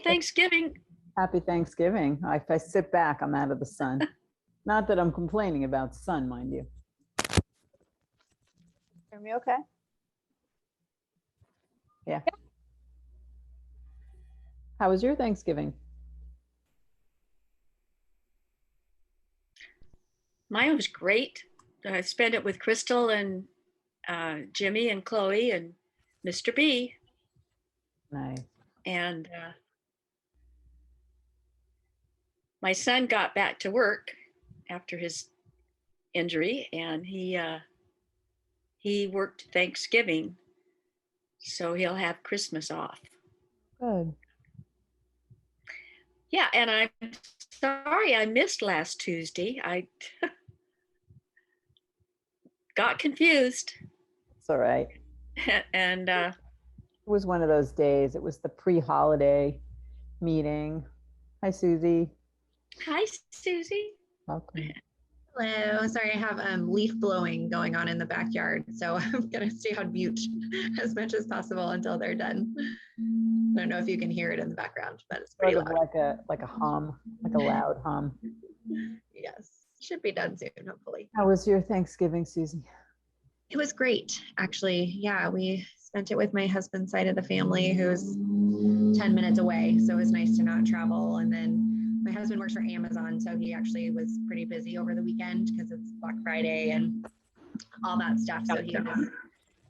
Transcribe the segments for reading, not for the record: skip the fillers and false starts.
Thanksgiving. Happy Thanksgiving. If I sit back, I'm out of the sun. Not that I'm complaining about sun, mind you. Hear me okay? Yeah. How was your Thanksgiving? Mine was great. I spent it with Crystal and Jimmy and Chloe and Mr. B. Nice. And my son got back to work after his injury, and he worked Thanksgiving, so he'll have Christmas off. Good. Yeah, and I'm sorry I missed last Tuesday. I got confused. It's all right. And it was one of those days. It was the pre-holiday meeting. Hi, Susie. Hi, Susie. Welcome. Hello. Sorry, I have leaf blowing going on in the backyard, so I'm going to stay on mute as much as possible until they're done. I don't know if you can hear it in the background, but it's pretty loud. Like a hum, like a loud hum. Yes, should be done soon, hopefully. How was your Thanksgiving, Susie? It was great, actually. Yeah, we spent it with my husband's side of the family, who's 10 minutes away, so it was nice to not travel. And then my husband works for Amazon, so he actually was pretty busy over the weekend because it's Black Friday and all that stuff. So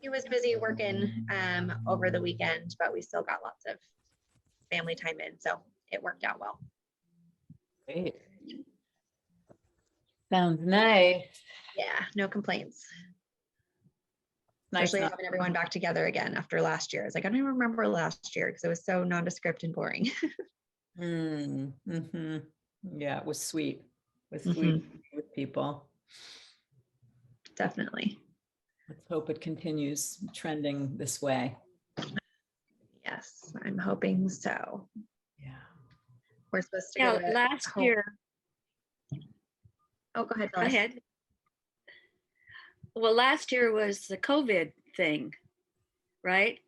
he was busy working over the weekend, but we still got lots of family time in, so it worked out well. Great. Sounds nice. Yeah, no complaints. Nice. Especially having everyone back together again after last year. It's like, I don't even remember last year because it was so nondescript and boring. Mm-hmm. Yeah, it was sweet. It was sweet with people. Definitely. Let's hope it continues trending this way. Yes, I'm hoping so. Yeah. We're supposed to go to last year. Oh, go ahead. Go ahead. Well, last year was the COVID thing, right?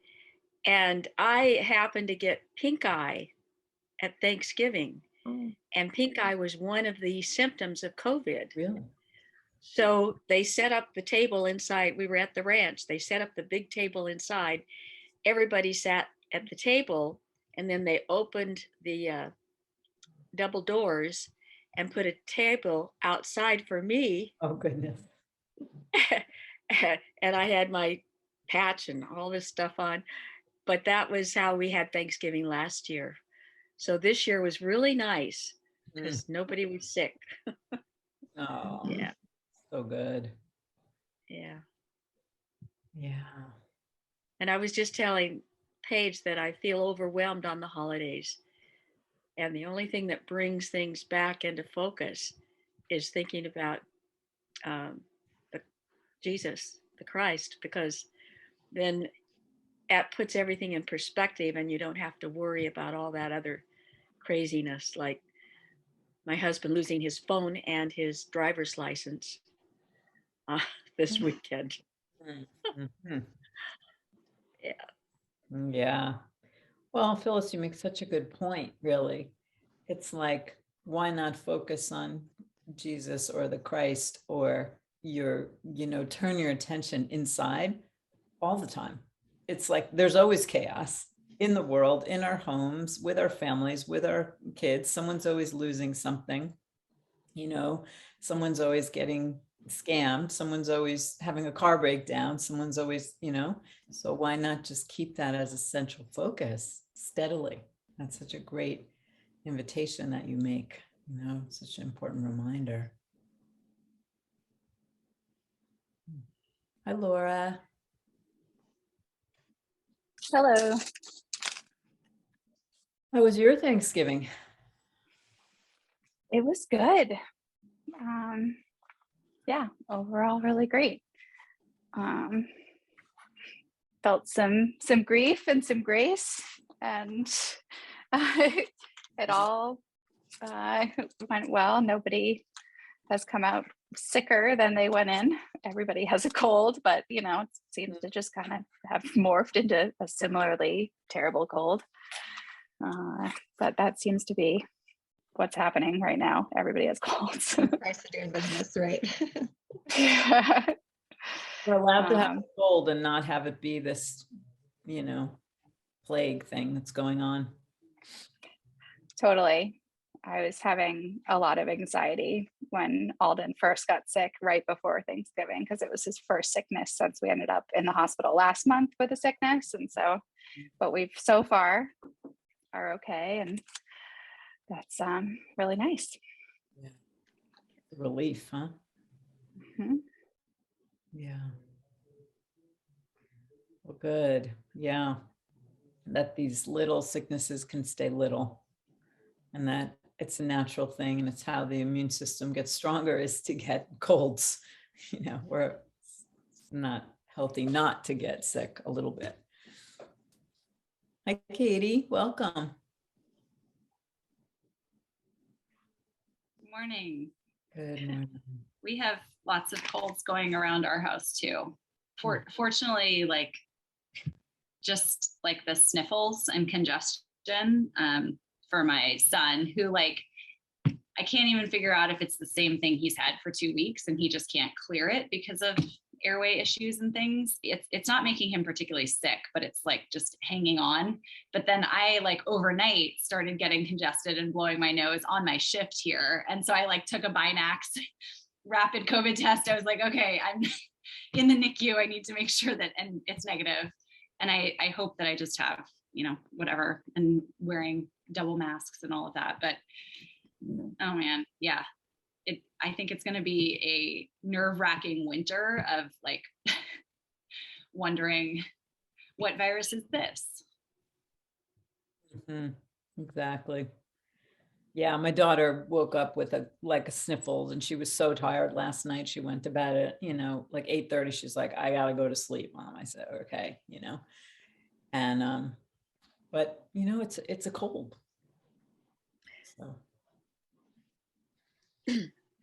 And I happened to get pink eye at Thanksgiving. And pink eye was one of the symptoms of COVID. Really? So they set up the table inside. We were at the ranch. They set up the big table inside. Everybody sat at the table, and then they opened the double doors and put a table outside for me. Oh, goodness. And I had my patch and all this stuff on. But that was how we had Thanksgiving last year. So this year was really nice because nobody was sick. Oh, yeah. So good. Yeah. Yeah. And I was just telling Paige that I feel overwhelmed on the holidays. And the only thing that brings things back into focus is thinking about Jesus, the Christ, because then that puts everything in perspective and you don't have to worry about all that other craziness, like my husband losing his phone and his driver's license this weekend. Yeah. Yeah. Well, Phyllis, you make such a good point, really. It's like, why not focus on Jesus or the Christ or turn your attention inside all the time. It's like there's always chaos in the world, in our homes, with our families, with our kids. Someone's always losing something, someone's always getting scammed. Someone's always having a car breakdown. Someone's always, so why not just keep that as a central focus steadily? That's such a great invitation that you make, such an important reminder. Hi, Laura. Hello. How was your Thanksgiving? It was good. Yeah, overall really great. Felt some grief and some grace, and it all went well. Nobody has come out sicker than they went in. Everybody has a cold, but it seems to just kind of have morphed into a similarly terrible cold. But that seems to be what's happening right now. Everybody has colds. Price of doing business, right? We're allowed to have Um, a cold and not have it be this, plague thing that's going on. Totally. I was having a lot of anxiety when Alden first got sick right before Thanksgiving because it was his first sickness since we ended up in the hospital last month with a sickness. And so, but we've so far are okay. And that's really nice. Yeah. Relief, huh? Mhm. Yeah. Well, good. Yeah. That these little sicknesses can stay little, and that it's a natural thing, and it's how the immune system gets stronger is to get colds, where it's not healthy not to get sick a little bit. Hi, Katie. Welcome. Morning. Good morning. We have lots of colds going around our house too. Fortunately, just like the sniffles and congestion for my son, who I can't even figure out if it's the same thing he's had for 2 weeks and he just can't clear it because of airway issues and things. It's not making him particularly sick, but it's just hanging on. But then I overnight started getting congested and blowing my nose on my shift here. And so I took a Binax rapid COVID test. I was like, okay, I'm in the NICU. I need to make sure that, and it's negative. And I hope that I just have, whatever, and wearing double masks and all of that. But oh man, yeah. I think it's going to be a nerve-wracking winter of wondering what virus is this. Mm-hmm. Exactly. Yeah, my daughter woke up with a sniffles, and she was so tired last night. She went to bed at 8:30. She's like, I gotta go to sleep, Mom. I said, okay, and but it's a cold. So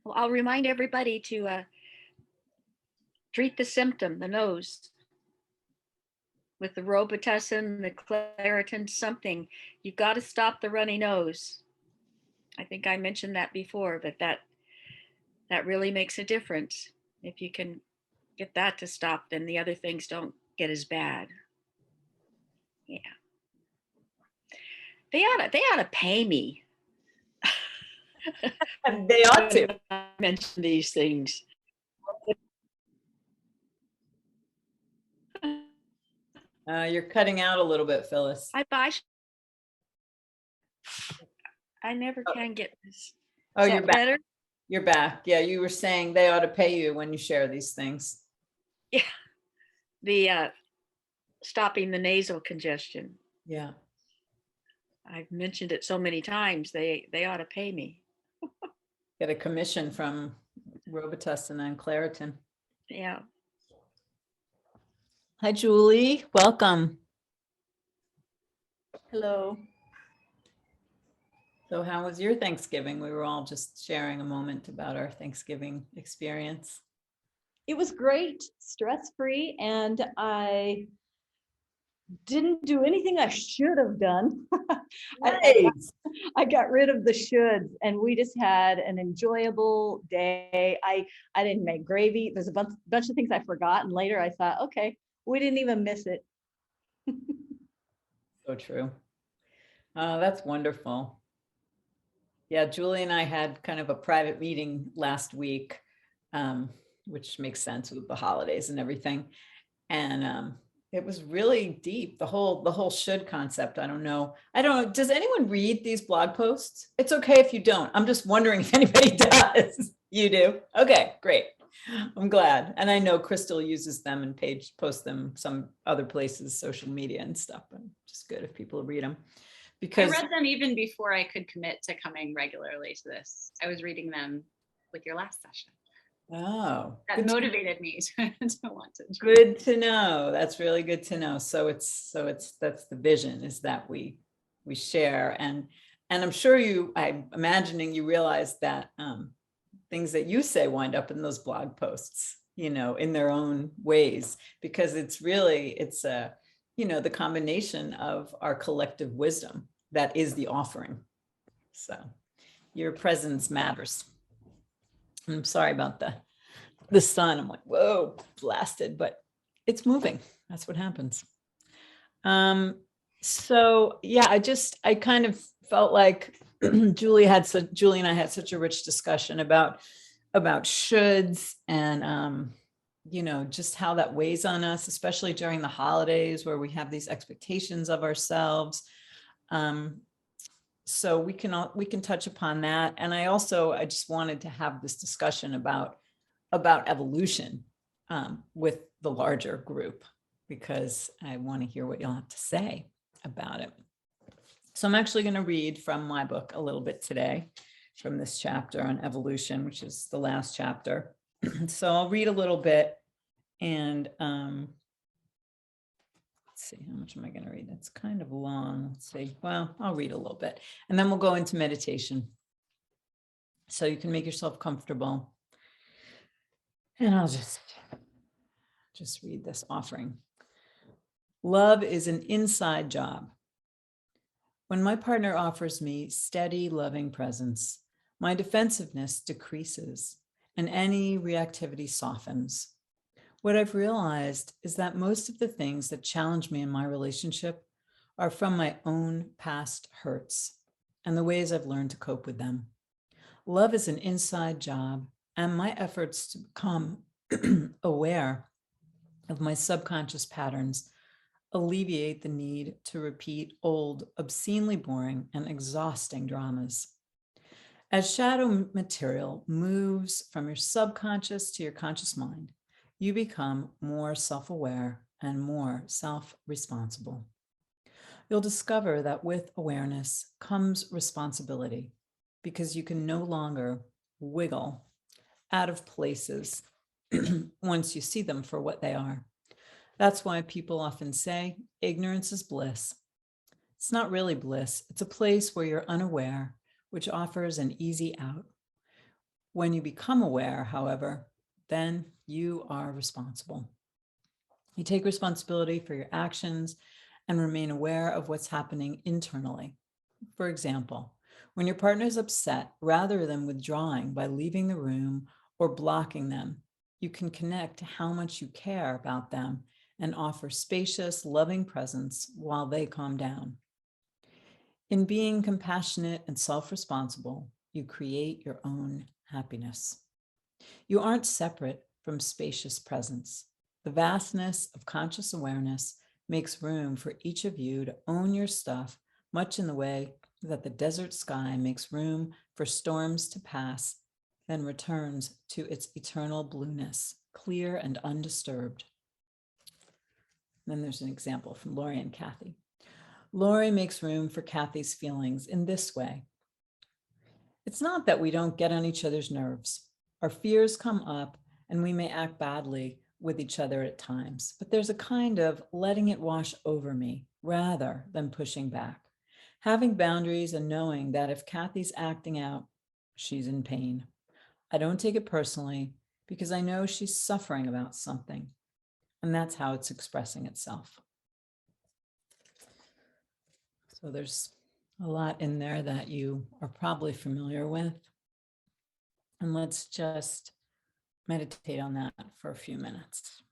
Well, I'll remind everybody to treat the symptom, the nose, with the Robitussin, the Claritin, something. You've got to stop the runny nose. I think I mentioned that before, but that really makes a difference. If you can get that to stop, then the other things don't get as bad. Yeah. They ought to pay me. they ought to mention these things. You're cutting out a little bit, Phyllis. I never can get this. Oh, you're back. Better? You're back. Yeah, you were saying they ought to pay you when you share these things. Yeah. The stopping the nasal congestion. Yeah. I've mentioned it so many times. They ought to pay me. Get a commission from Robitussin and Claritin. Yeah. Hi, Julie. Welcome. Hello. So how was your Thanksgiving? We were all just sharing a moment about our Thanksgiving experience. It was great, stress-free, and I didn't do anything I should have done. Nice. I got rid of the shoulds, and we just had an enjoyable day. I didn't make gravy. There's a bunch of things I forgot, and later I thought, okay, we didn't even miss it. So true. That's wonderful. Yeah, Julie and I had kind of a private meeting last week, which makes sense with the holidays and everything. And it was really deep. The whole should concept. I don't know. Does anyone read these blog posts? It's okay if you don't. I'm just wondering if anybody does. You do? Okay, great. I'm glad. And I know Crystal uses them and posts them some other places, social media and stuff. But just good if people read them. Because I read them even before I could commit to coming regularly to this. I was reading them with your last session. Oh, that motivated me to want to. Good to know. That's really good to know. So that's the vision, is that we share, and I'm sure I'm imagining you realize that things that you say wind up in those blog posts, in their own ways, because it's a the combination of our collective wisdom, that is the offering. So your presence matters. I'm sorry about the sun. I'm like, whoa, blasted, but it's moving. That's what happens. So yeah, I kind of felt like Julie and I had such a rich discussion about shoulds and just how that weighs on us, especially during the holidays where we have these expectations of ourselves. So we can touch upon that. And I just wanted to have this discussion about evolution with the larger group, because I want to hear what you'll have to say about it. So I'm actually going to read from my book a little bit today, from this chapter on evolution, which is the last chapter. So I'll read a little bit, and let's see, how much am I going to read? It's kind of long. Let's see. Well, I'll read a little bit, and then we'll go into meditation. So you can make yourself comfortable. And I'll just read this offering. Love is an inside job. When my partner offers me steady, loving presence, my defensiveness decreases and any reactivity softens. What I've realized is that most of the things that challenge me in my relationship are from my own past hurts and the ways I've learned to cope with them. Love is an inside job, and my efforts to become aware of my subconscious patterns alleviate the need to repeat old, obscenely boring and exhausting dramas. As shadow material moves from your subconscious to your conscious mind, you become more self-aware and more self-responsible. You'll discover that with awareness comes responsibility, because you can no longer wiggle out of places once you see them for what they are. That's why people often say ignorance is bliss. It's not really bliss. It's a place where you're unaware, which offers an easy out. When you become aware, however, then you are responsible. You take responsibility for your actions and remain aware of what's happening internally. For example, when your partner is upset, rather than withdrawing by leaving the room or blocking them, you can connect to how much you care about them and offer spacious, loving presence while they calm down. In being compassionate and self-responsible, you create your own happiness. You aren't separate from spacious presence. The vastness of conscious awareness makes room for each of you to own your stuff, much in the way that the desert sky makes room for storms to pass, then returns to its eternal blueness, clear and undisturbed. Then there's an example from Lori and Kathy. Lori makes room for Kathy's feelings in this way. It's not that we don't get on each other's nerves. Our fears come up and we may act badly with each other at times, but there's a kind of letting it wash over me rather than pushing back. Having boundaries and knowing that if Kathy's acting out, she's in pain. I don't take it personally because I know she's suffering about something, and that's how it's expressing itself. So there's a lot in there that you are probably familiar with. And let's just meditate on that for a few minutes.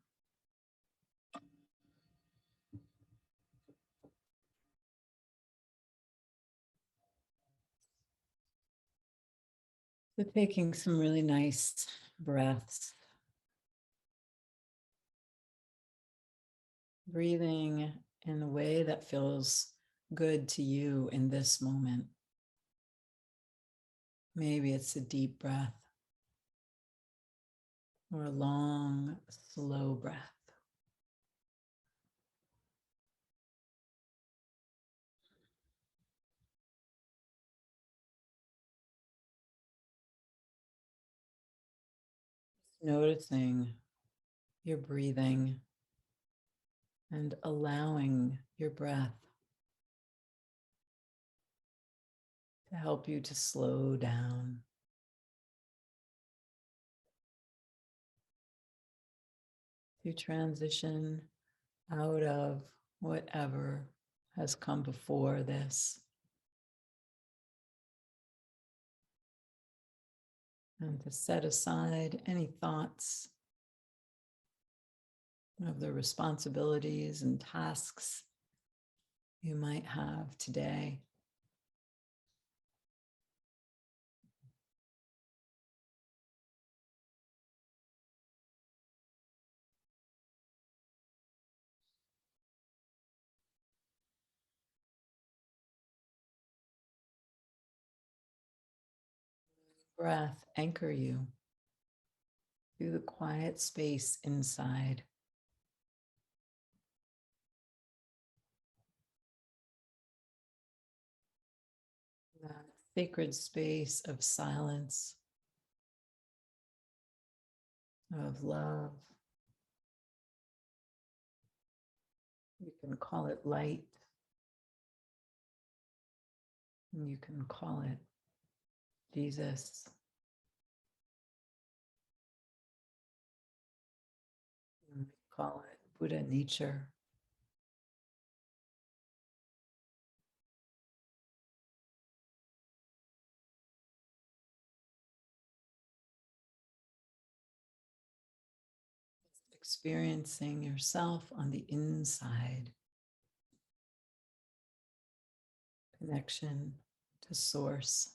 So taking some really nice breaths. Breathing in a way that feels good to you in this moment. Maybe it's a deep breath or a long, slow breath. Noticing your breathing and allowing your breath to help you to slow down. To transition out of whatever has come before this. And to set aside any thoughts of the responsibilities and tasks you might have today. Breath anchor you through the quiet space inside. That sacred space of silence, of love. You can call it light. You can call it Jesus. You can call it Buddha nature. Experiencing yourself on the inside. Connection to source.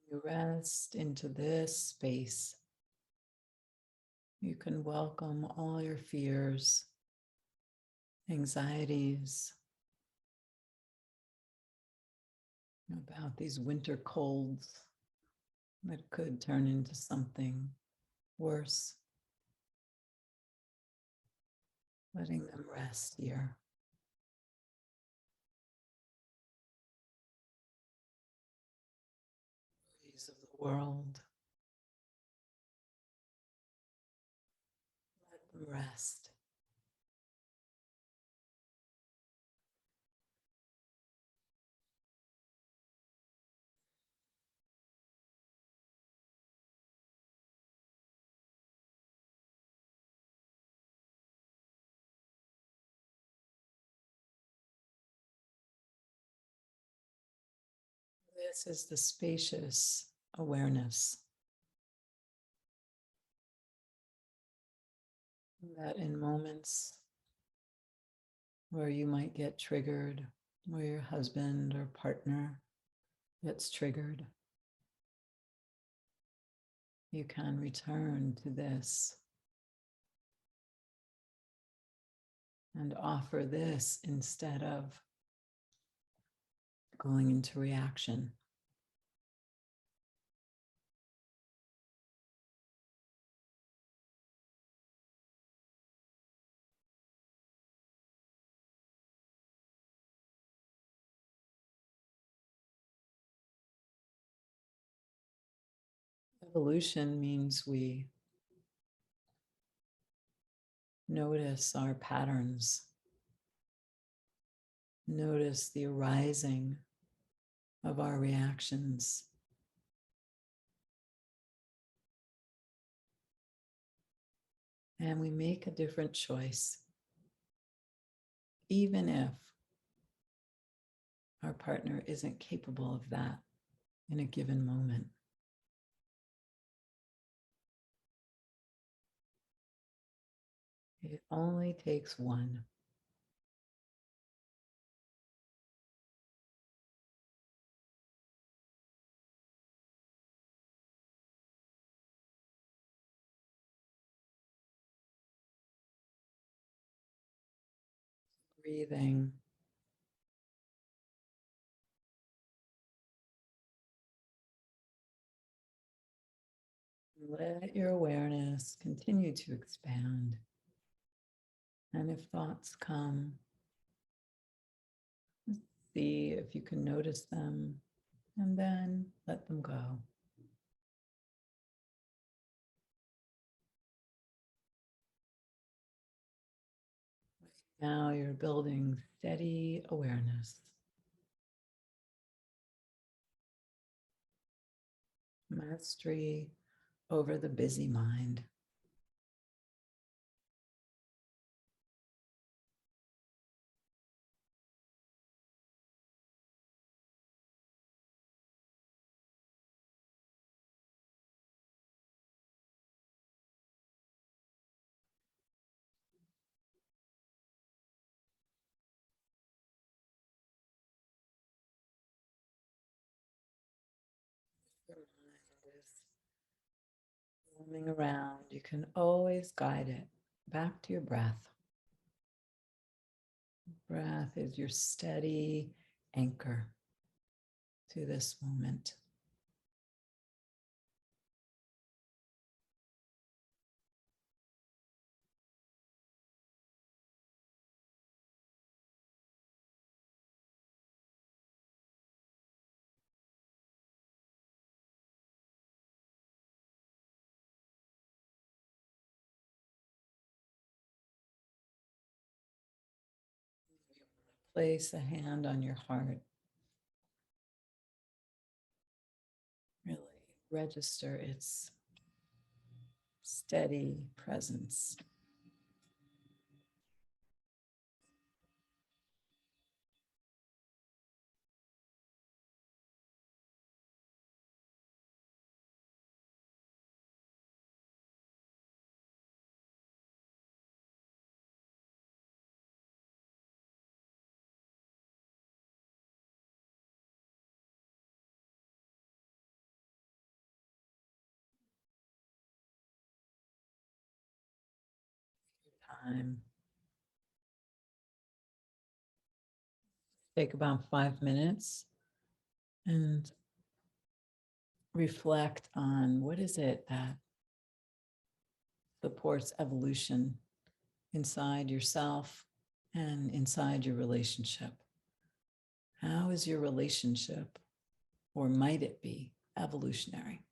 You rest into this space. You can welcome all your fears, anxieties about these winter colds that could turn into something worse. Letting them rest here. Worries of the world. Let them rest. This is the spacious awareness that in moments where you might get triggered, where your husband or partner gets triggered, you can return to this and offer this instead of going into reaction. Evolution means we notice our patterns, notice the arising of our reactions. And we make a different choice, even if our partner isn't capable of that in a given moment. It only takes one. Breathing Let your awareness continue to expand. And if thoughts come, see if you can notice them and then let them go. Now you're building steady awareness. Mastery over the busy mind. Your mind is roaming around. You can always guide it back to your breath. Breath is your steady anchor to this moment. Place a hand on your heart. Really register its steady presence. Time. Take about 5 minutes and reflect on what is it that supports evolution inside yourself and inside your relationship. How is your relationship, or might it be, evolutionary?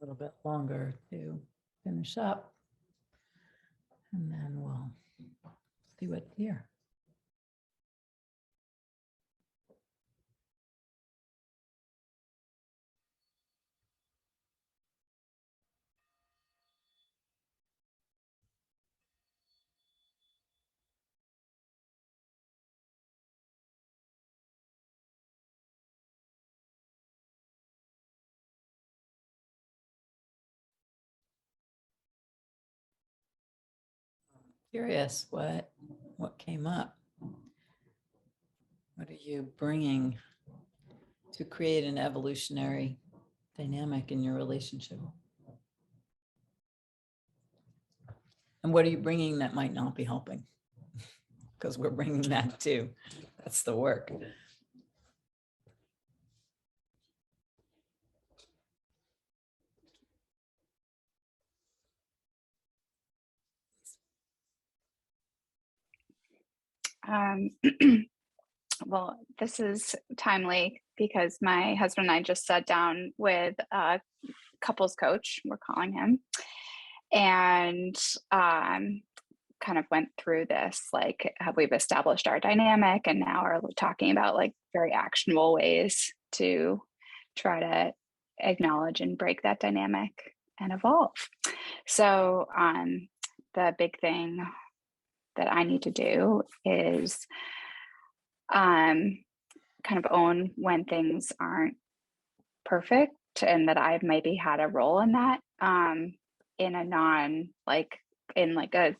little bit longer to finish up. And then we'll see what's here. Curious what came up. What are you bringing to create an evolutionary dynamic in your relationship? And what are you bringing that might not be helping? Because we're bringing that too. That's the work. Um, well, this is timely because my husband and I just sat down with a couples coach, we're calling him, and kind of went through this, like, we've established our dynamic and now are talking about like very actionable ways to try to acknowledge and break that dynamic and evolve. So the big thing that I need to do is kind of own when things aren't perfect and that I've maybe had a role in that, in a non like in like a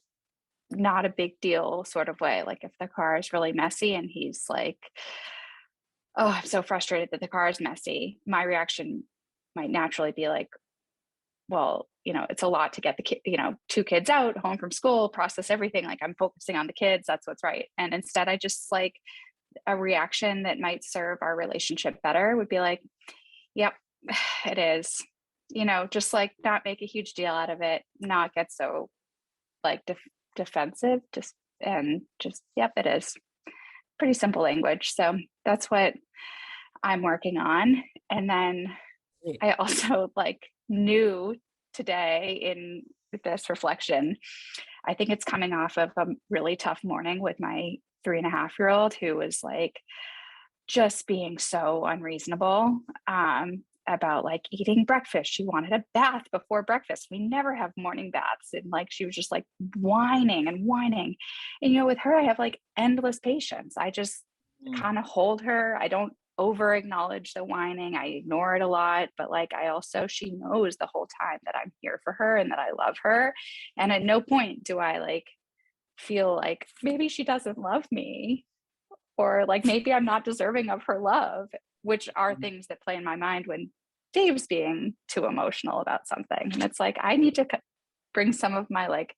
not a big deal sort of way. Like if the car is really messy and he's like, oh, I'm so frustrated that the car is messy, my reaction might naturally be like, well, it's a lot to get the kid, 2 kids out home from school, process everything. Like I'm focusing on the kids. That's what's right. And instead I just like a reaction that might serve our relationship better would be like, yep, it is, just like not make a huge deal out of it, not get so like defensive, just, yep, it is. Pretty simple language. So that's what I'm working on. And then I also like knew today in this reflection, I think it's coming off of a really tough morning with my 3.5-year-old who was like just being so unreasonable about like eating breakfast. She wanted a bath before breakfast. We never have morning baths. And like, she was just like whining and whining. And, with her, I have like endless patience. I just kind of hold her. I don't over acknowledge the whining. I ignore it a lot, but like, she knows the whole time that I'm here for her and that I love her. And at no point do I like feel like maybe she doesn't love me or like maybe I'm not deserving of her love, which are things that play in my mind when Dave's being too emotional about something. And it's like, I need to bring some of my like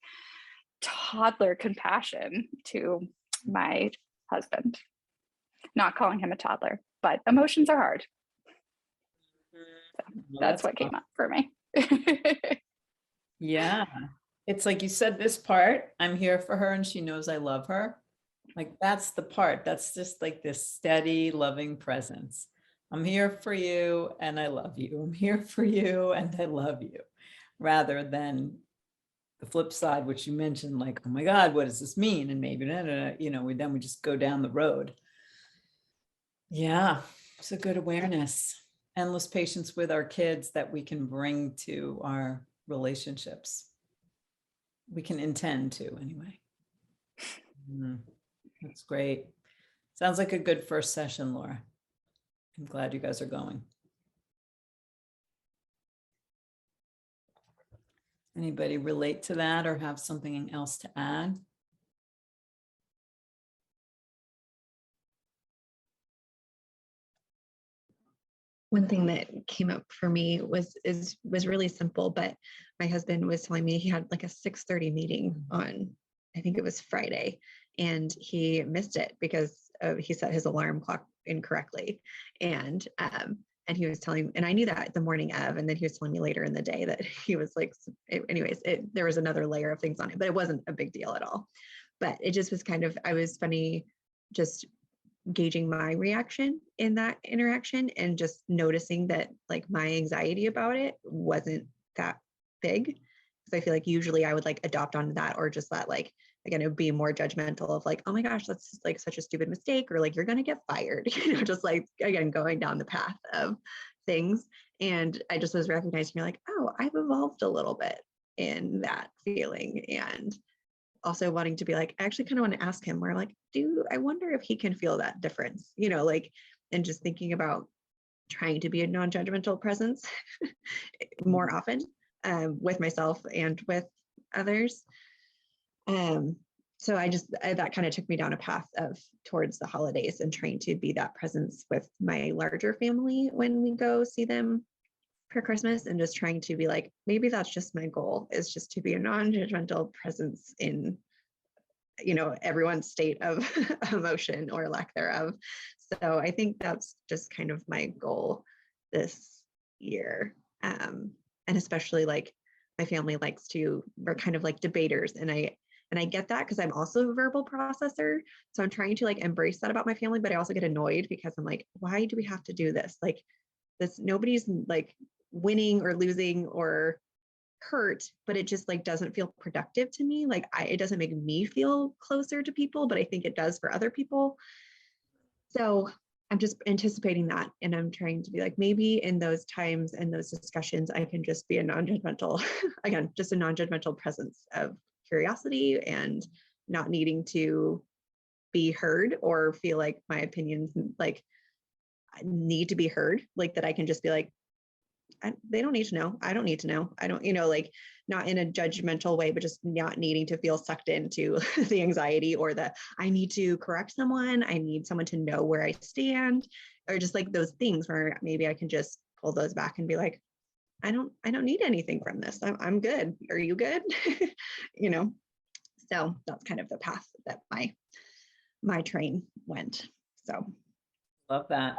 toddler compassion to my husband, not calling him a toddler, but emotions are hard. So that's what came up for me. Yeah. It's like you said, this part, I'm here for her and she knows I love her. Like that's the part. That's just like this steady, loving presence. I'm here for you and I love you. I'm here for you and I love you. Rather than the flip side, which you mentioned, like, oh my God, what does this mean? And maybe, then we just go down the road. Yeah, it's a good awareness. Endless patience with our kids that we can bring to our relationships. We can intend to anyway. That's great. Sounds like a good first session, Laura. I'm glad you guys are going. Anybody relate to that or have something else to add? One thing that came up for me was really simple, but my husband was telling me he had like a 6:30 meeting on, I think it was Friday, and he missed it because he set his alarm clock incorrectly. And he was telling, and I knew that the morning of, and then he was telling me later in the day that he was like, there was another layer of things on it, but it wasn't a big deal at all. But it just was kind of, I was funny, just gauging my reaction in that interaction and just noticing that like my anxiety about it wasn't that big. Because I feel like usually I would like adopt onto that or just let like, again, it would be more judgmental of like, oh my gosh, that's like such a stupid mistake, or like you're gonna get fired, just like again, going down the path of things. And I just was recognizing, you're like, oh, I've evolved a little bit in that feeling. And also wanting to be like, I actually kind of want to ask him, where like, I wonder if he can feel that difference, like, and just thinking about trying to be a non-judgmental presence more often with myself and with others. So that kind of took me down a path of towards the holidays and trying to be that presence with my larger family when we go see them for Christmas, and just trying to be like, maybe that's just my goal, is just to be a non-judgmental presence in, everyone's state of emotion or lack thereof. So I think that's just kind of my goal this year. And especially like my family we're kind of like debaters, and I get that because I'm also a verbal processor. So I'm trying to like embrace that about my family, but I also get annoyed because I'm like, why do we have to do this? Like this, nobody's like winning or losing or hurt, but it just like doesn't feel productive to me. Like it doesn't make me feel closer to people, but I think it does for other people. So I'm just anticipating that. And I'm trying to be like, maybe in those times and those discussions, I can just be a non-judgmental, again, just a non-judgmental presence of curiosity and not needing to be heard or feel like my opinions like need to be heard, like that I can just be like, they don't need to know. I don't need to know. I don't, like not in a judgmental way, but just not needing to feel sucked into the anxiety or the, I need to correct someone. I need someone to know where I stand, or just like those things where maybe I can just pull those back and be like, I don't need anything from this. I'm good. Are you good? So that's kind of the path that my train went. So. Love that.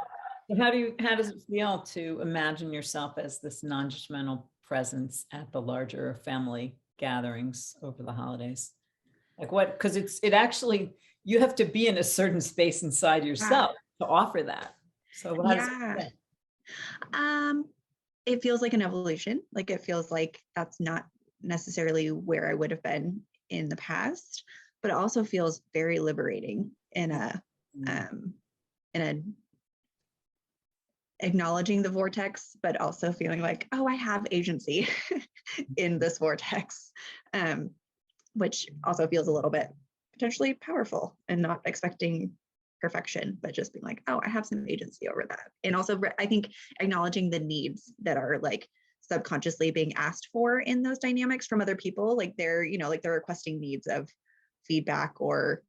So how does it feel to imagine yourself as this non-judgmental presence at the larger family gatherings over the holidays? Like what, because it actually, you have to be in a certain space inside yourself to offer that. So how does it feel? It feels like an evolution. Like it feels like that's not necessarily where I would have been in the past, but it also feels very liberating in a acknowledging the vortex, but also feeling like, oh, I have agency in this vortex, which also feels a little bit potentially powerful, and not expecting perfection, but just being like, oh, I have some agency over that. And also I think acknowledging the needs that are like subconsciously being asked for in those dynamics from other people, like they're requesting needs of feedback or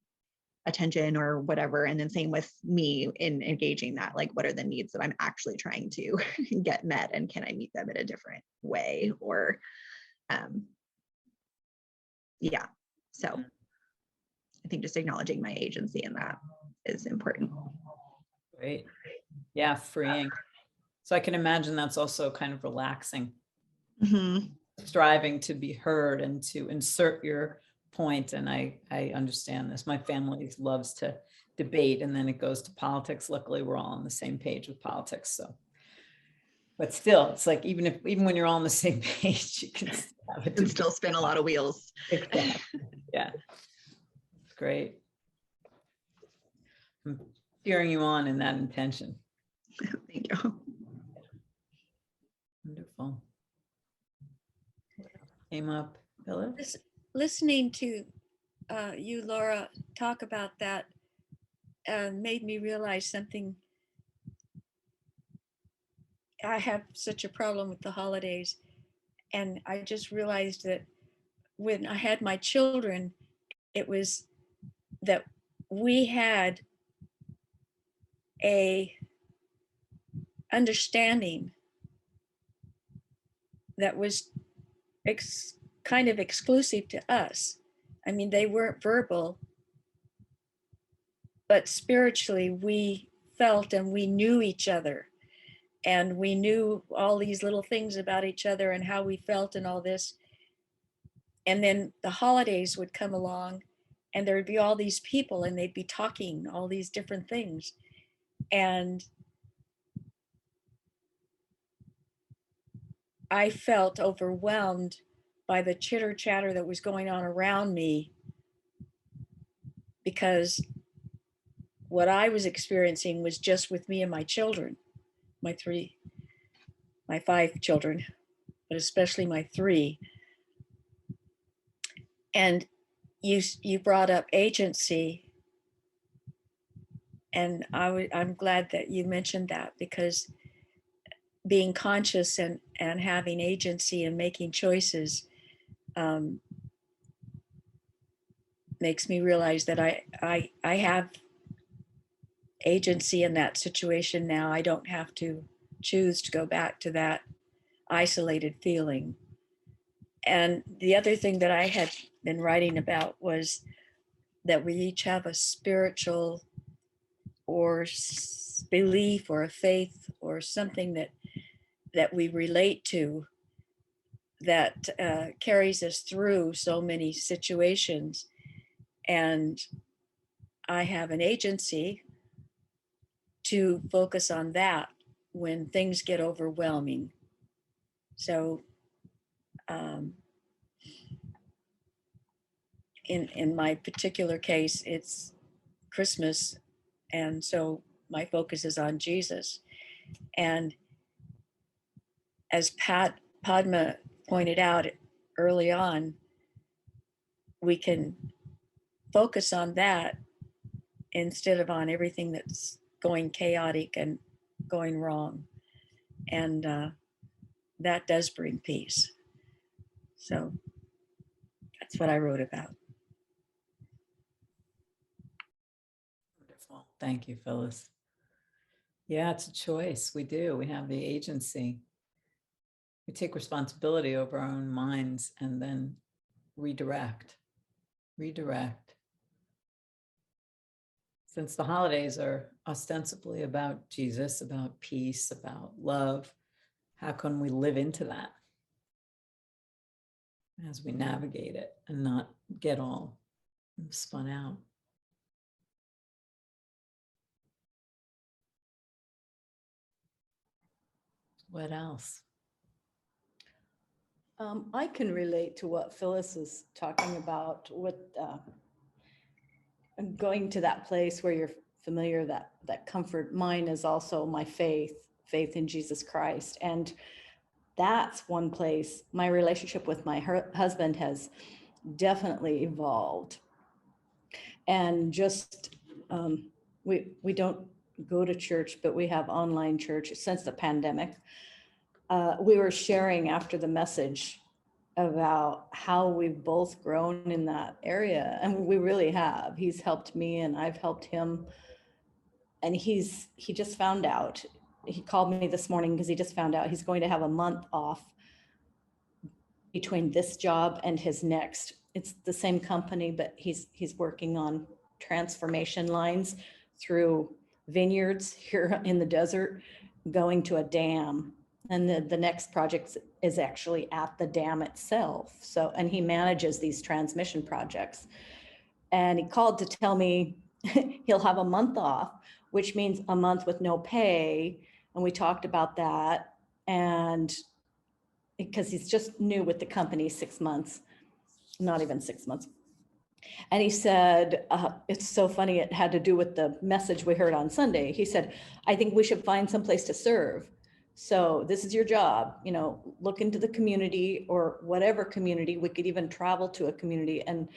attention or whatever. And then same with me in engaging that, like, what are the needs that I'm actually trying to get met, and can I meet them in a different way? Or so I think just acknowledging my agency in that is important. Great. Yeah, freeing. So I can imagine that's also kind of relaxing. Mm-hmm. Striving to be heard and to insert your point. And I understand this. My family loves to debate, and then it goes to politics. Luckily, we're all on the same page with politics. So, but still, it's like even when you're all on the same page, you can still spin a lot of wheels. Exactly. Yeah, great. I'm cheering you on in that intention. Thank you. Wonderful. Came up, Phyllis? Listening to you, Laura, talk about that made me realize something. I have such a problem with the holidays, and I just realized that when I had my children, it was that we had a understanding that was kind of exclusive to us. I mean, they weren't verbal, but spiritually we felt and we knew each other, and we knew all these little things about each other and how we felt and all this. And then the holidays would come along, and there would be all these people and they'd be talking all these different things. And I felt overwhelmed by the chitter chatter that was going on around me, because what I was experiencing was just with me and my children, my five children, but especially my three. And you brought up agency, and I'm glad that you mentioned that, because being conscious and having agency and making choices um, makes me realize that I have agency in that situation now. I don't have to choose to go back to that isolated feeling. And the other thing that I had been writing about was that we each have a spiritual or belief or a faith or something that we relate to that carries us through so many situations. And I have an agency to focus on that when things get overwhelming. So um, in my particular case, it's Christmas, and so my focus is on Jesus. And as Padma pointed out early on, we can focus on that instead of on everything that's going chaotic and going wrong. And that does bring peace. So that's what I wrote about. Wonderful. Thank you, Phyllis. Yeah, it's a choice. We do. We have the agency. We take responsibility over our own minds and then redirect. Since the holidays are ostensibly about Jesus, about peace, about love, how can we live into that as we navigate it and not get all spun out? What else? I can relate to what Phyllis is talking about with going to that place where you're familiar, that comfort. Mine is also my faith in Jesus Christ. And that's one place. My relationship with my husband has definitely evolved. And just, we don't go to church, but we have online church since the pandemic. We were sharing after the message about how we've both grown in that area, and we really have. He's helped me and I've helped him. And he just found out. He called me this morning because he just found out he's going to have a month off between this job and his next. It's the same company, but he's working on transformation lines through vineyards here in the desert, going to a dam. And the next project is actually at the dam itself. So, and he manages these transmission projects. And he called to tell me he'll have a month off, which means a month with no pay. And we talked about that. And because he's just new with the company, 6 months, not even 6 months. And he said, it's so funny, it had to do with the message we heard on Sunday. He said, I think we should find some place to serve. So this is your job, look into the community or whatever community. We could even travel to a community and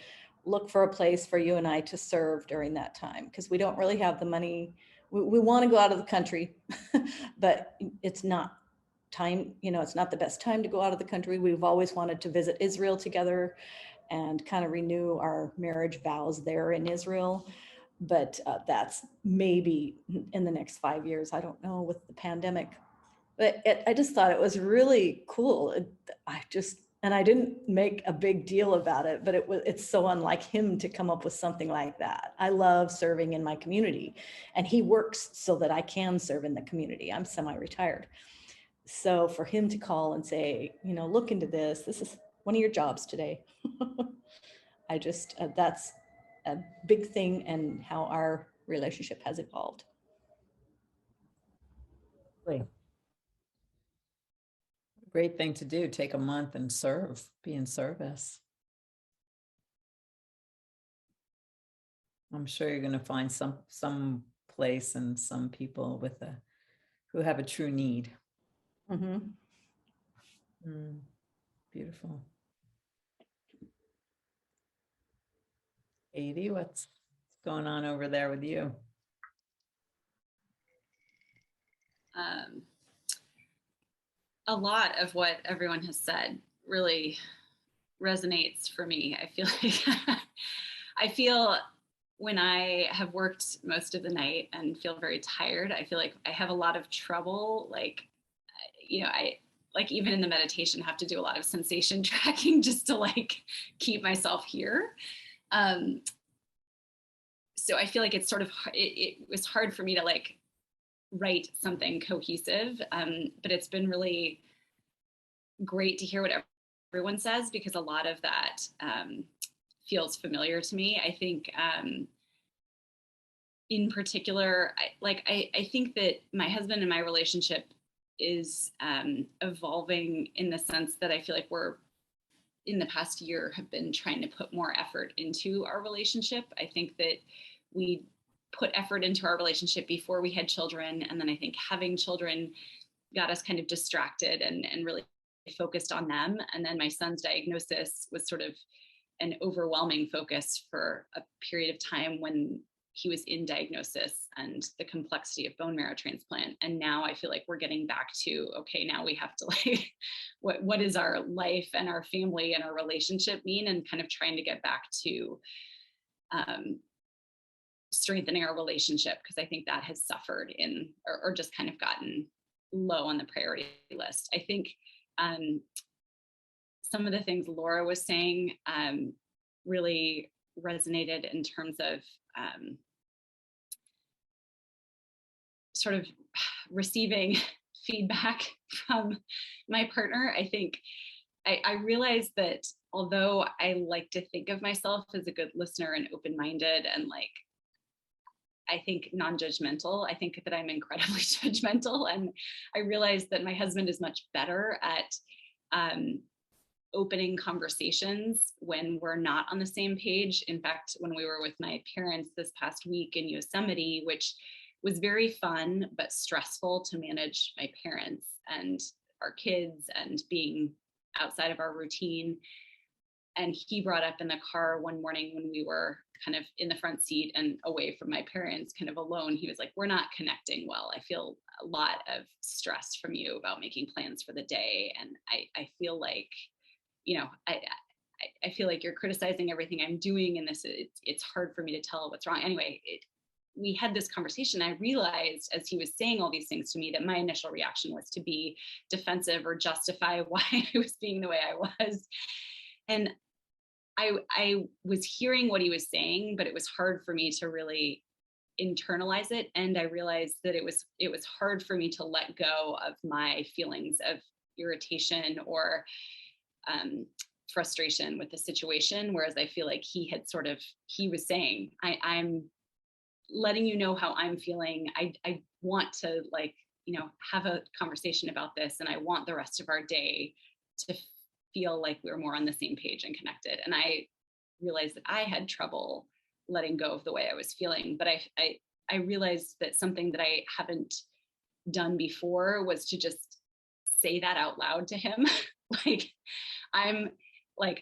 look for a place for you and I to serve during that time, because we don't really have the money. We want to go out of the country, but it's not time, it's not the best time to go out of the country. We've always wanted to visit Israel together and kind of renew our marriage vows there in Israel. But that's maybe in the next 5 years. I don't know with the pandemic. But I just thought it was really cool. And I didn't make a big deal about it, but it's so unlike him to come up with something like that. I love serving in my community, and he works so that I can serve in the community. I'm semi-retired. So for him to call and say, look into this is one of your jobs today. I just, a big thing and how our relationship has evolved. Great thing to do. Take a month and serve, be in service. I'm sure you're going to find some place and some people who have a true need. Mhm. Beautiful. Katie, what's going on over there with you? A lot of what everyone has said really resonates for me. I feel like I feel when I have worked most of the night and feel very tired, I feel like I have a lot of trouble, like, I like even in the meditation have to do a lot of sensation tracking just to like keep myself here. So I feel like it's sort of, it was hard for me to like write something cohesive, but it's been really great to hear what everyone says, because a lot of that feels familiar to me. I think in particular, I think that my husband and my relationship is evolving in the sense that I feel like we're in the past year have been trying to put more effort into our relationship. I think that we put effort into our relationship before we had children. And then I think having children got us kind of distracted and really focused on them. And then my son's diagnosis was sort of an overwhelming focus for a period of time when he was in diagnosis and the complexity of bone marrow transplant. And now I feel like we're getting back to, okay, now we have to like, what is our life and our family and our relationship mean, and kind of trying to get back to strengthening our relationship, because I think that has suffered in, or just kind of gotten low on the priority list. I think some of the things Laura was saying really resonated in terms of sort of receiving feedback from my partner. I think I realized that although I like to think of myself as a good listener and open-minded and like, I think non-judgmental, I think that I'm incredibly judgmental. And I realized that my husband is much better at opening conversations when we're not on the same page. In fact, when we were with my parents this past week in Yosemite, which was very fun, but stressful to manage my parents and our kids and being outside of our routine. And he brought up in the car one morning when we were kind of in the front seat and away from my parents, kind of alone. He was like, we're not connecting well. I feel a lot of stress from you about making plans for the day. And I feel like, I feel like you're criticizing everything I'm doing, and it's hard for me to tell what's wrong. Anyway, we had this conversation. I realized as he was saying all these things to me that my initial reaction was to be defensive or justify why I was being the way I was. And I was hearing what he was saying, but it was hard for me to really internalize it. And I realized that it was hard for me to let go of my feelings of irritation or frustration with the situation. Whereas I feel like he was saying, I'm letting you know how I'm feeling. I want to have a conversation about this, and I want the rest of our day to feel like we're more on the same page and connected. And I realized that I had trouble letting go of the way I was feeling. But I realized that something that I haven't done before was to just say that out loud to him.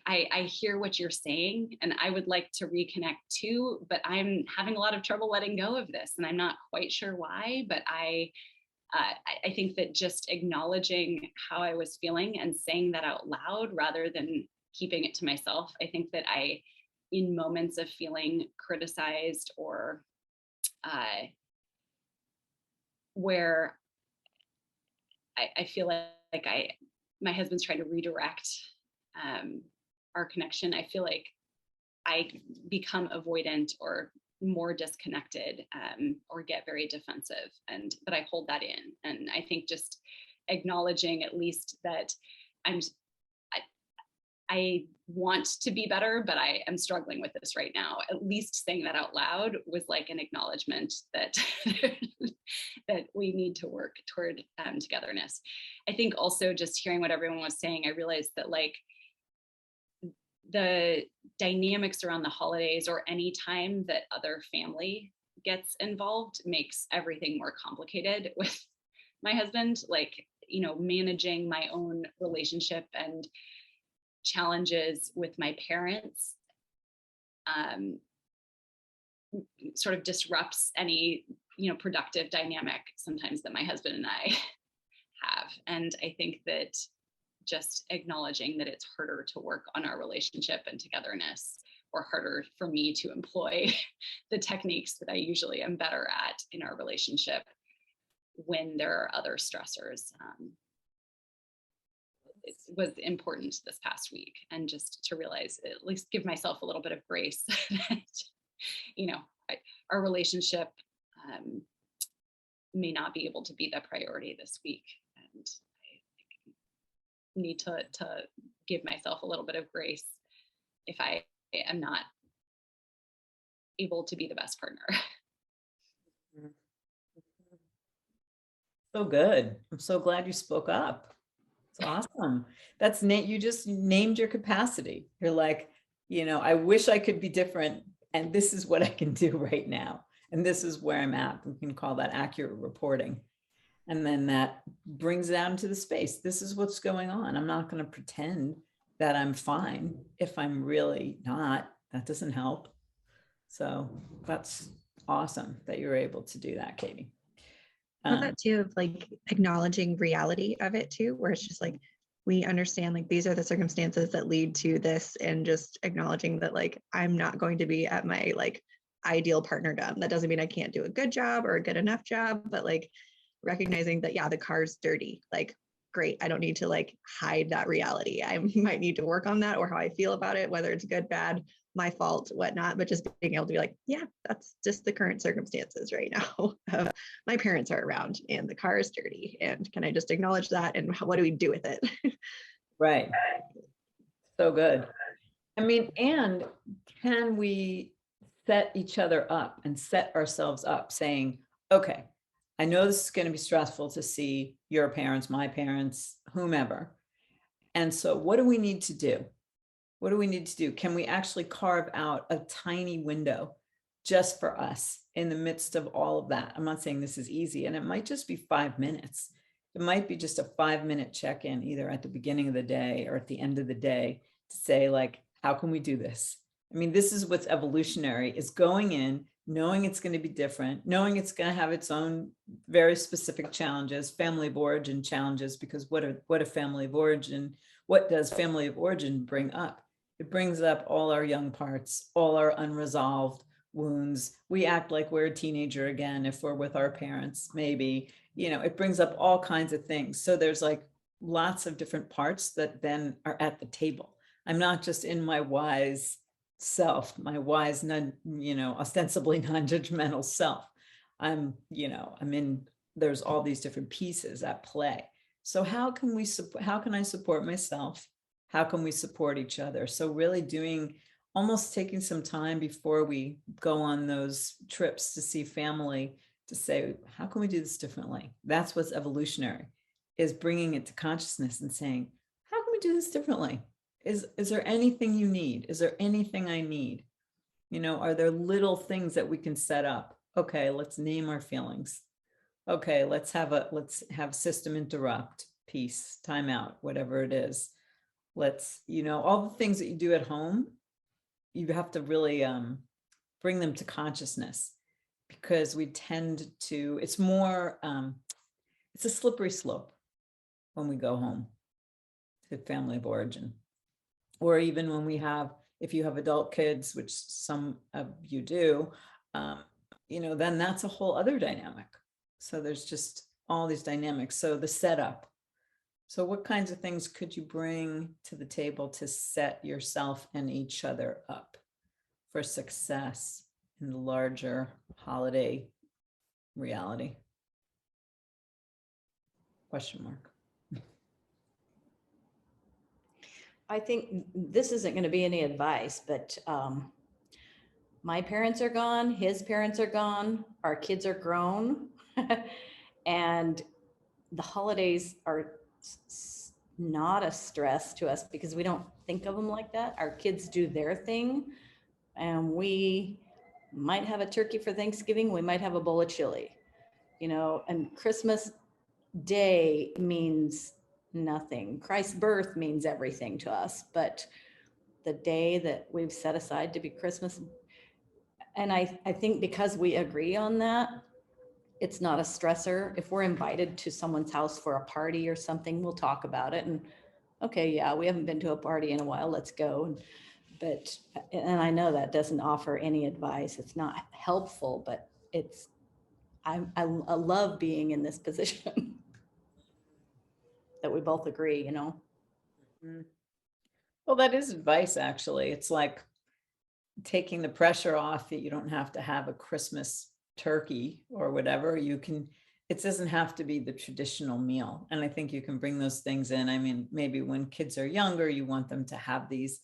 I hear what you're saying and I would like to reconnect too, but I'm having a lot of trouble letting go of this. And I'm not quite sure why, but I think that just acknowledging how I was feeling and saying that out loud rather than keeping it to myself, I think that in moments of feeling criticized or where I feel like my husband's trying to redirect our connection, I feel like I become avoidant or more disconnected or get very defensive, but I hold that in. And I think just acknowledging at least that I want to be better, but I am struggling with this right now. At least saying that out loud was like an acknowledgement that that we need to work toward togetherness. I think also just hearing what everyone was saying, I realized that like the dynamics around the holidays or any time that other family gets involved makes everything more complicated with my husband. Like, you know, managing my own relationship and challenges with my parents sort of disrupts any, you know, productive dynamic sometimes that my husband and I have. And I think that just acknowledging that it's harder to work on our relationship and togetherness, or harder for me to employ the techniques that I usually am better at in our relationship when there are other stressors. It was important this past week, and just to realize, at least give myself a little bit of grace that, you know, our relationship may not be able to be the priority this week. And I need to give myself a little bit of grace if I am not able to be the best partner. So good. I'm so glad you spoke up. It's awesome. That's you just named your capacity. You're like, you know, I wish I could be different, and this is what I can do right now. And this is where I'm at. We can call that accurate reporting. And then that brings it out into the space. This is what's going on. I'm not going to pretend that I'm fine if I'm really not. That doesn't help. So that's awesome that you're able to do that, Katie. That too, of like acknowledging reality of it too, where it's just like, we understand like these are the circumstances that lead to this, and just acknowledging that like I'm not going to be at my like ideal partnerdom. That doesn't mean I can't do a good job or a good enough job, but like recognizing that, yeah, the car's dirty, like great, I don't need to like hide that reality. I might need to work on that, or how I feel about it, whether it's good, bad, my fault, whatnot, but just being able to be like, yeah, that's just the current circumstances right now. My parents are around and the car is dirty, and can I just acknowledge that, and what do we do with it? Right. So good. I mean, and can we set each other up and set ourselves up saying, okay, I know this is going to be stressful to see your parents, my parents, whomever. And so what do we need to do? What do we need to do? Can we actually carve out a tiny window just for us in the midst of all of that? I'm not saying this is easy, and it might just be 5 minutes. It might be just a 5-minute check-in, either at the beginning of the day or at the end of the day, to say like, how can we do this? I mean, this is what's evolutionary, is going in, knowing it's going to be different, knowing it's going to have its own very specific challenges, family of origin challenges, because what a family of origin, what does family of origin bring up? It brings up all our young parts, all our unresolved wounds. We act like we're a teenager again if we're with our parents, maybe, you know, it brings up all kinds of things. So there's like lots of different parts that then are at the table. I'm not just in my wise self, my wise, you know, ostensibly non-judgmental self. I'm, you know, there's all these different pieces at play. So how can I support myself? How can we support each other? So really almost taking some time before we go on those trips to see family, to say, how can we do this differently? That's what's evolutionary, is bringing it to consciousness and saying, how can we do this differently? Is there anything you need? Is there anything I need? You know, are there little things that we can set up? Okay, let's name our feelings. Okay, let's have system interrupt, peace, timeout, whatever it is. Let's, you know, all the things that you do at home, you have to really bring them to consciousness, because we tend to, it's more, it's a slippery slope when we go home to family of origin. Or even when if you have adult kids, which some of you do, you know, then that's a whole other dynamic. So there's just all these dynamics. So the setup. So what kinds of things could you bring to the table to set yourself and each other up for success in the larger holiday reality? Question mark. I think this isn't going to be any advice, but my parents are gone, his parents are gone, our kids are grown, and the holidays are not a stress to us because we don't think of them like that. Our kids do their thing, and we might have a turkey for Thanksgiving, we might have a bowl of chili, and Christmas Day means nothing. Christ's birth means everything to us, but the day that we've set aside to be Christmas, and I think because we agree on that, it's not a stressor. If we're invited to someone's house for a party or something, we'll talk about it. And okay, yeah, we haven't been to a party in a while, let's go. And I know that doesn't offer any advice. It's not helpful, but I love being in this position that we both agree, Well, that is advice, actually. It's like taking the pressure off that you don't have to have a Christmas turkey or whatever. It doesn't have to be the traditional meal. And I think you can bring those things in. I mean, maybe when kids are younger, you want them to have these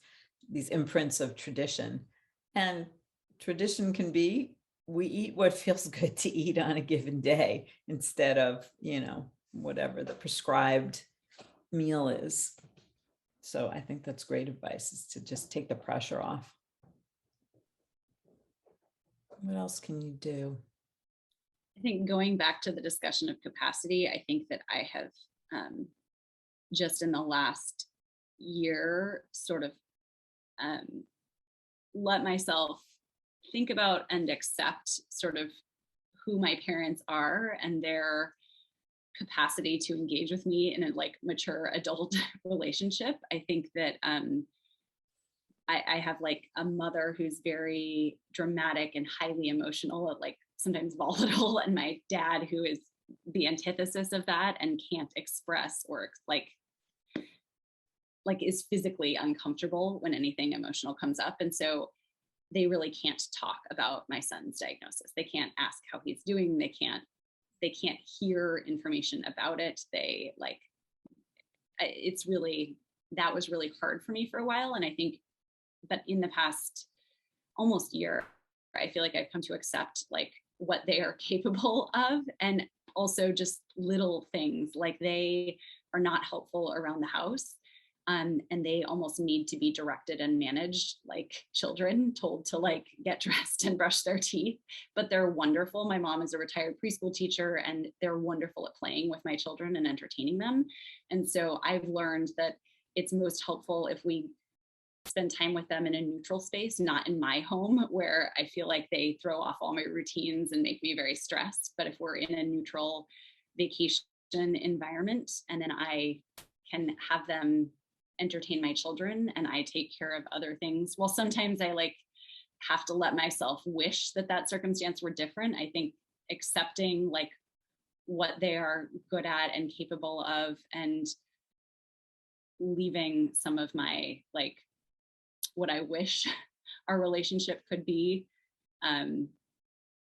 imprints of tradition. And tradition can be, we eat what feels good to eat on a given day instead of, whatever the prescribed meal is. So I think that's great advice, is to just take the pressure off. What else can you do? I think going back to the discussion of capacity, I think that I have just in the last year sort of let myself think about and accept sort of who my parents are and their capacity to engage with me in a mature adult relationship. I think that I have a mother who's very dramatic and highly emotional, sometimes volatile, and my dad who is the antithesis of that and can't express or is physically uncomfortable when anything emotional comes up. And so they really can't talk about my son's diagnosis. They can't ask how he's doing. They can't hear information about it. That was really hard for me for a while. And I think, but in the past almost year, I feel like I've come to accept what they are capable of. And also just little things, they are not helpful around the house. And they almost need to be directed and managed like children, told to get dressed and brush their teeth, but they're wonderful. My mom is a retired preschool teacher and they're wonderful at playing with my children and entertaining them. And so I've learned that it's most helpful if we spend time with them in a neutral space, not in my home where I feel like they throw off all my routines and make me very stressed. But if we're in a neutral vacation environment, and then I can have them entertain my children and I take care of other things. Well, sometimes I have to let myself wish that circumstance were different. I think accepting what they are good at and capable of, and leaving some of my what I wish our relationship could be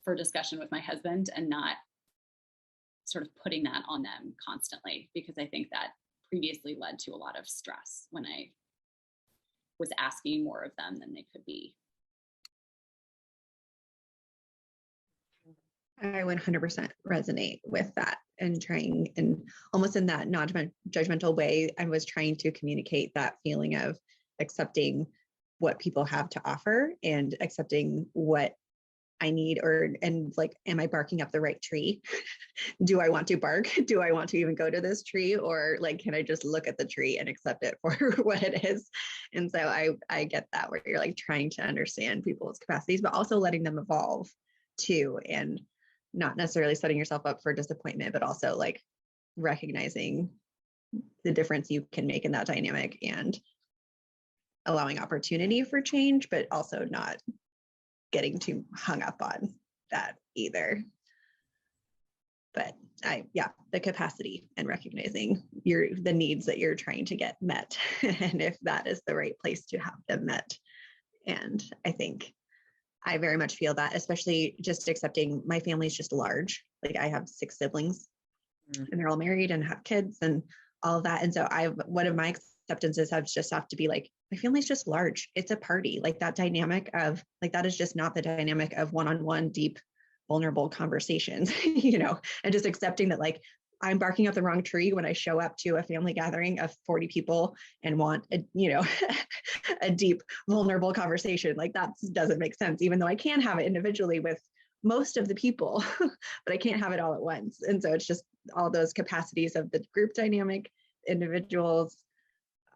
for discussion with my husband, and not sort of putting that on them constantly, because I think that previously led to a lot of stress when I was asking more of them than they could be. I 100% resonate with that, and trying, and almost in that non-judgmental way, I was trying to communicate that feeling of accepting what people have to offer and accepting what I need, and am I barking up the right tree? Do I want to bark? Do I want to even go to this tree? Or can I just look at the tree and accept it for what it is? And so I get that, where you're trying to understand people's capacities, but also letting them evolve too, and not necessarily setting yourself up for disappointment, but also recognizing the difference you can make in that dynamic and allowing opportunity for change, but also not getting too hung up on that either. But the capacity and recognizing the needs that you're trying to get met, and if that is the right place to have them met. And I think I very much feel that, especially just accepting my family's just large. I have 6 siblings and they're all married and have kids and all of that. And so one of my acceptances have to be like, my family's just large. It's a party. Like that dynamic of like, that is just not the dynamic of one-on-one deep, vulnerable conversations, and just accepting that like, I'm barking up the wrong tree when I show up to a family gathering of 40 people and want a deep, vulnerable conversation. Like that doesn't make sense, even though I can have it individually with most of the people, but I can't have it all at once. And so it's just all those capacities of the group dynamic, individuals,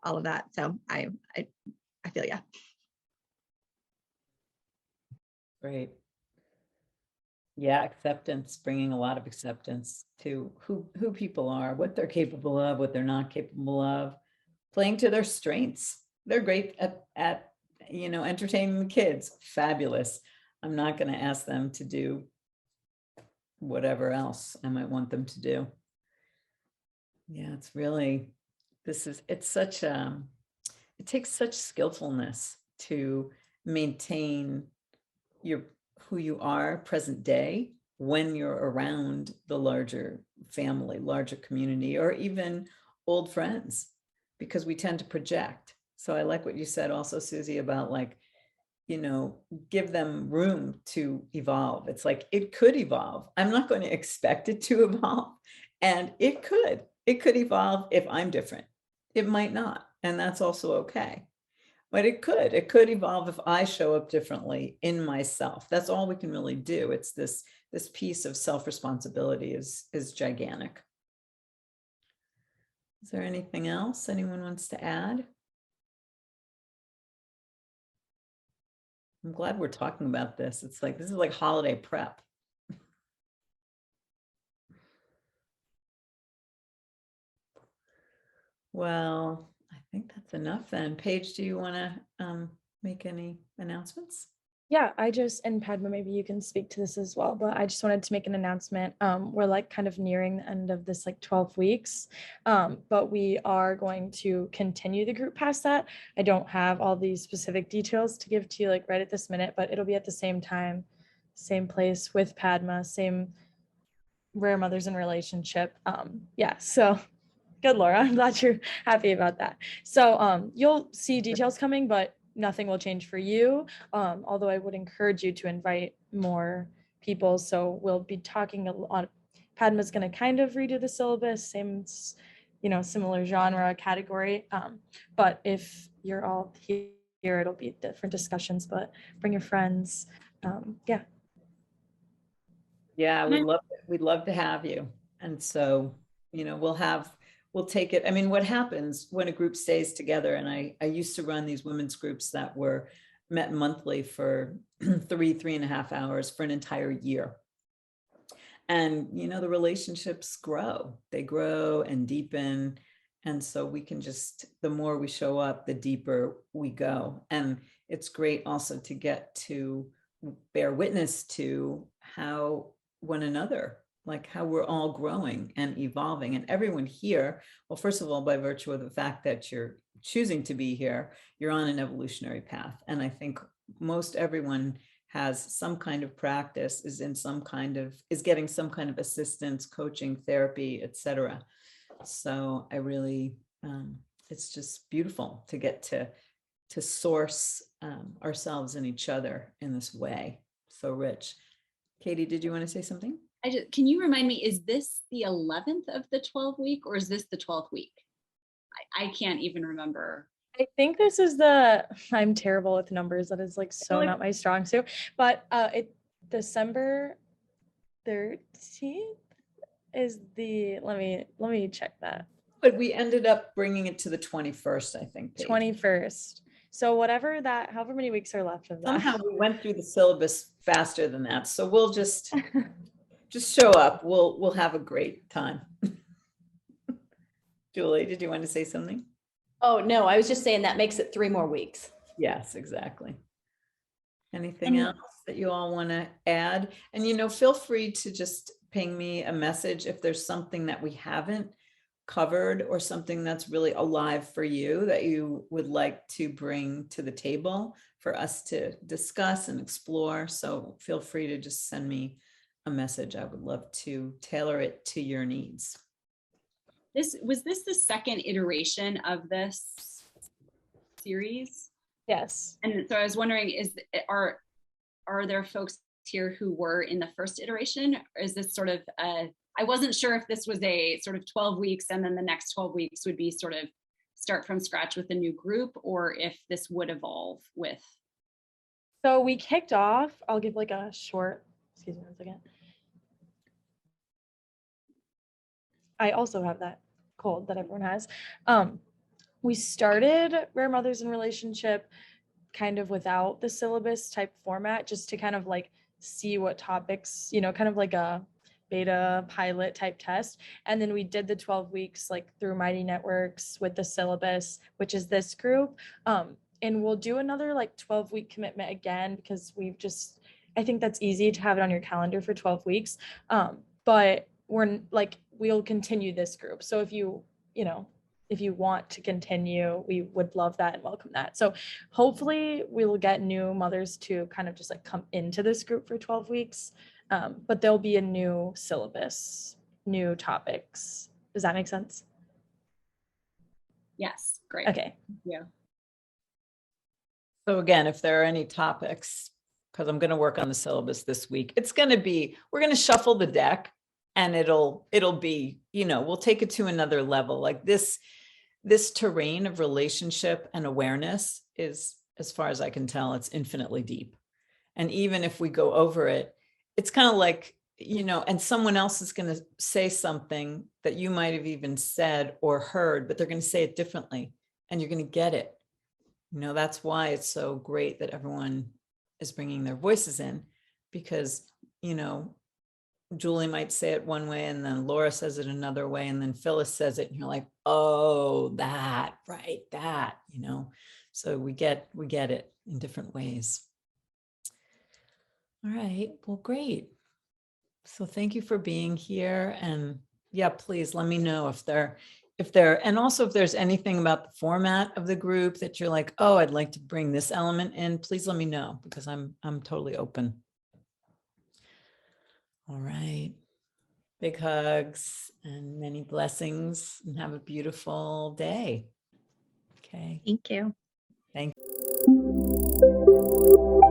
all of that. So I feel yeah. Great. Yeah, acceptance, bringing a lot of acceptance to who people are, what they're capable of, what they're not capable of, playing to their strengths. They're great at entertaining the kids. Fabulous. I'm not going to ask them to do whatever else I might want them to do. Yeah, it's really, it takes such skillfulness to maintain who you are present day when you're around the larger family, larger community, or even old friends, because we tend to project. So I like what you said also, Susie, about like, give them room to evolve. It's like, it could evolve. I'm not going to expect it to evolve. And it could evolve if I'm different. It might not. And that's also okay. But it could evolve if I show up differently in myself. That's all we can really do. It's this piece of self-responsibility is gigantic. Is there anything else anyone wants to add? I'm glad we're talking about this. It's like, this is like holiday prep. Well, I think that's enough then. Paige, do you want to make any announcements? Yeah, and Padma, maybe you can speak to this as well, but I just wanted to make an announcement. We're like kind of nearing the end of this like 12 weeks, but we are going to continue the group past that. I don't have all these specific details to give to you like right at this minute, but it'll be at the same time, same place with Padma, same Rare Mothers in Relationship. Yeah, so good, Laura. I'm glad you're happy about that. So you'll see details coming, but nothing will change for you. Although I would encourage you to invite more people. So we'll be talking a lot. Padma's going to kind of redo the syllabus, same, similar genre category. But if you're all here, it'll be different discussions, but bring your friends. Yeah. Yeah, we'd love to have you. And so, we'll take it. I mean, what happens when a group stays together, and I used to run these women's groups that were met monthly for 3.5 hours for an entire year. And, the relationships grow, they grow and deepen. And so we can the more we show up, the deeper we go. And it's great also to get to bear witness to how one another, like how we're all growing and evolving. And everyone here, well, first of all, by virtue of the fact that you're choosing to be here, you're on an evolutionary path. And I think most everyone has some kind of practice, is getting some kind of assistance, coaching, therapy, etc. So I really, it's just beautiful to get to source ourselves and each other in this way. So rich. Katie, did you want to say something? Can you remind me, is this the 11th of the 12 week, or is this the 12th week? I can't even remember. I think this is I'm terrible with numbers. That is like so not my strong suit, but December 13th is let me check that. But we ended up bringing it to the 21st, I think. Paige. 21st. So however many weeks are left of that. Somehow we went through the syllabus faster than that. So we'll just show up. We'll have a great time. Julie, did you want to say something? Oh, no, I was just saying that makes it 3 more weeks. Yes, exactly. Anything else that you all want to add? And, feel free to just ping me a message if there's something that we haven't covered or something that's really alive for you that you would like to bring to the table for us to discuss and explore. So feel free to just send me a message. I would love to tailor it to your needs. was this the second iteration of this series? Yes. And so I was wondering, are there folks here who were in the first iteration? Or is this sort of I wasn't sure if this was a sort of 12 weeks and then the next 12 weeks would be sort of start from scratch with a new group, or if this would evolve with. So we kicked off, I'll give like a short, excuse me one second. I also have that cold that everyone has. We started Rare Mothers in Relationship kind of without the syllabus type format, just to kind of like see what topics, you know, kind of like a beta pilot type test. And then we did the 12 weeks like through Mighty Networks with the syllabus, which is this group. And we'll do another like 12-week commitment again, because we've just, I think that's easy to have it on your calendar for 12 weeks. But we're like, we'll continue this group. So if you know, if you want to continue, we would love that and welcome that. So hopefully we will get new mothers to kind of just like come into this group for 12 weeks. But there'll be a new syllabus, new topics. Does that make sense? Yes, great. Okay. Yeah. So again, if there are any topics, because I'm going to work on the syllabus this week, it's going to be, we're going to shuffle the deck, and it'll be, you know, we'll take it to another level. Like this terrain of relationship and awareness is, as far as I can tell, it's infinitely deep. And even if we go over it, it's kind of like, you know, and someone else is going to say something that you might have even said or heard, but they're going to say it differently, and you're going to get it. You know, that's why it's so great that everyone is bringing their voices in, because, you know, Julie might say it one way, and then Laura says it another way, and then Phyllis says it, and you're like, oh, that, right, that, you know. So we get it in different ways. All right, well, great. So thank you for being here, and yeah, please let me know if there, and also if there's anything about the format of the group that you're like, oh, I'd like to bring this element in, please let me know, because I'm totally open. All right. Big hugs and many blessings, and have a beautiful day. Okay. Thank you. Thank you.